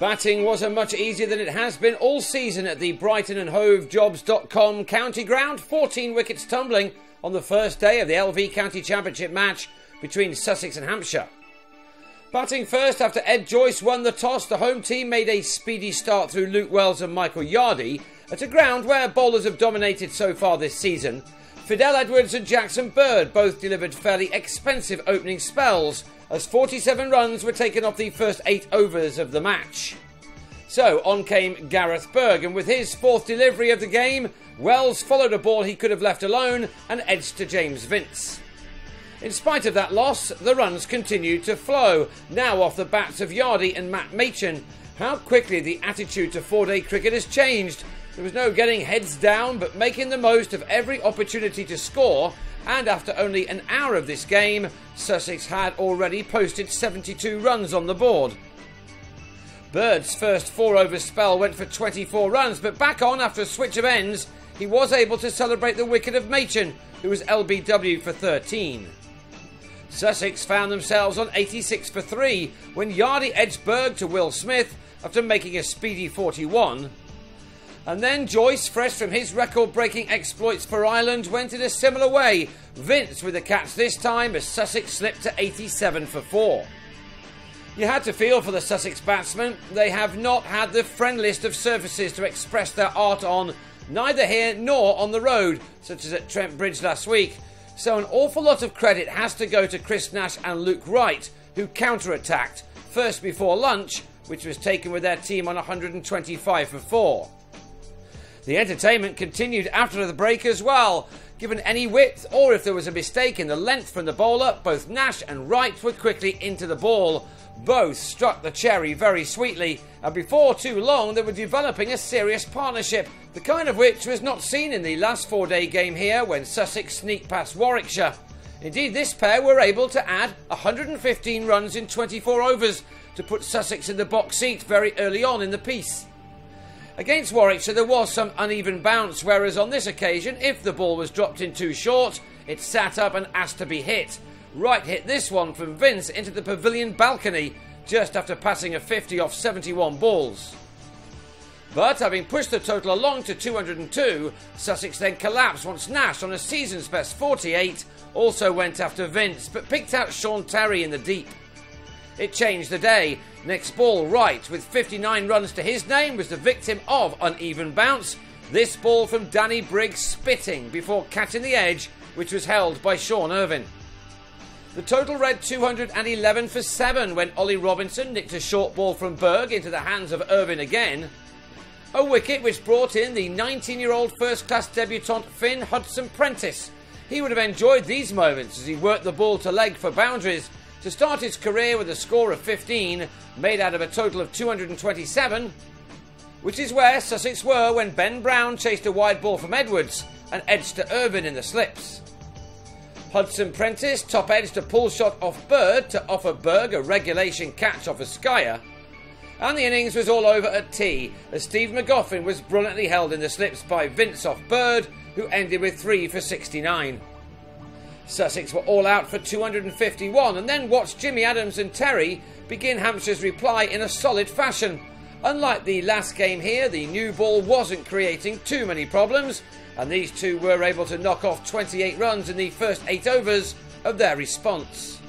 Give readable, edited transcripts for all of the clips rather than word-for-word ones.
Batting wasn't much easier than it has been all season at the Brighton and Hove Jobs.com county ground. 14 wickets tumbling on the first day of the LV County Championship match between Sussex and Hampshire. Batting first after Ed Joyce won the toss, the home team made a speedy start through Luke Wells and Michael Yardie at a ground where bowlers have dominated so far this season. Fidel Edwards and Jackson Bird both delivered fairly expensive opening spells as 47 runs were taken off the first 8 overs of the match. So on came Gareth Berg, and with his fourth delivery of the game, Wells followed a ball he could have left alone and edged to James Vince. In spite of that loss, the runs continued to flow, now off the bats of Yardie and Matt Machin. How quickly the attitude to four-day cricket has changed. There was no getting heads down, but making the most of every opportunity to score, and after only an hour of this game, Sussex had already posted 72 runs on the board. Bird's first 4-over spell went for 24 runs, but back on after a switch of ends, he was able to celebrate the wicket of Machin, who was LBW for 13. Sussex found themselves on 86 for 3 when Yardie edged Berg to Will Smith after making a speedy 41. And then Joyce, fresh from his record-breaking exploits for Ireland, went in a similar way. Vince with the catch this time as Sussex slipped to 87 for 4. You had to feel for the Sussex batsmen. They have not had the friendliest of surfaces to express their art on, neither here nor on the road, such as at Trent Bridge last week. So an awful lot of credit has to go to Chris Nash and Luke Wright, who counter-attacked, first before lunch, which was taken with their team on 125 for 4. The entertainment continued after the break as well. Given any width or if there was a mistake in the length from the bowler, both Nash and Wright were quickly into the ball. Both struck the cherry very sweetly, and before too long they were developing a serious partnership, the kind of which was not seen in the last 4-day game here when Sussex sneaked past Warwickshire. Indeed, this pair were able to add 115 runs in 24 overs to put Sussex in the box seat very early on in the piece. Against Warwickshire there was some uneven bounce, whereas on this occasion, if the ball was dropped in too short, it sat up and asked to be hit. Wright hit this one from Vince into the pavilion balcony just after passing a 50 off 71 balls. But having pushed the total along to 202, Sussex then collapsed once Nash, on a season's best 48, also went after Vince, but picked out Sean Terry in the deep. It changed the day. Next ball, Wright, with 59 runs to his name, was the victim of uneven bounce. This ball from Danny Briggs spitting before catching the edge, which was held by Sean Irvine. The total read 211 for 7 when Ollie Robinson nicked a short ball from Berg into the hands of Irvine again. A wicket which brought in the 19-year-old first-class debutant Finn Hudson-Prentice. He would have enjoyed these moments as he worked the ball to leg for boundaries to start his career with a score of 15, made out of a total of 227, which is where Sussex were when Ben Brown chased a wide ball from Edwards and edged to Irvine in the slips. Hudson-Prentice top-edged a pull shot off Bird to offer Berg a regulation catch off a skyer, and the innings was all over at tea as Steve McGoffin was brilliantly held in the slips by Vince off Bird, who ended with 3 for 69. Sussex were all out for 251 and then watched Jimmy Adams and Terry begin Hampshire's reply in a solid fashion. Unlike the last game here, the new ball wasn't creating too many problems, and these two were able to knock off 28 runs in the first 8 overs of their response.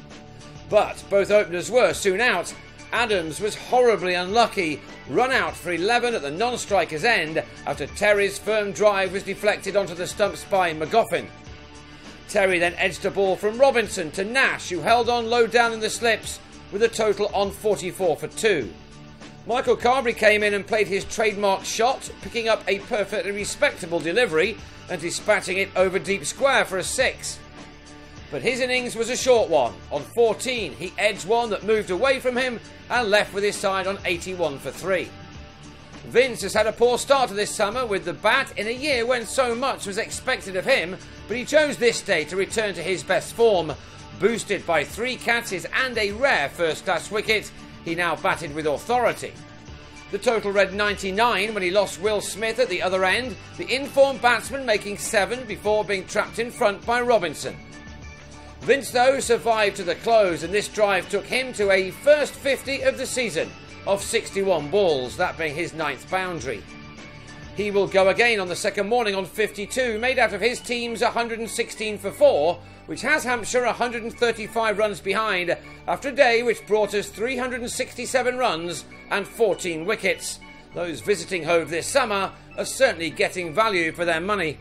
But both openers were soon out. Adams was horribly unlucky, run out for 11 at the non-striker's end after Terry's firm drive was deflected onto the stumps by McGoffin. Terry then edged a ball from Robinson to Nash, who held on low down in the slips with a total on 44 for 2. Michael Carberry came in and played his trademark shot, picking up a perfectly respectable delivery and dispatching it over deep square for a 6. But his innings was a short one. On 14, he edged one that moved away from him and left with his side on 81 for 3. Vince has had a poor start to this summer with the bat in a year when so much was expected of him, but he chose this day to return to his best form. Boosted by 3 catches and a rare first-class wicket, he now batted with authority. The total read 99 when he lost Will Smith at the other end, the informed batsman making 7 before being trapped in front by Robinson. Vince, though, survived to the close, and this drive took him to a first 50 of the season. of 61 balls, that being his 9th boundary. He will go again on the second morning on 52, made out of his team's 116 for 4, which has Hampshire 135 runs behind after a day which brought us 367 runs and 14 wickets. Those visiting Hove this summer are certainly getting value for their money.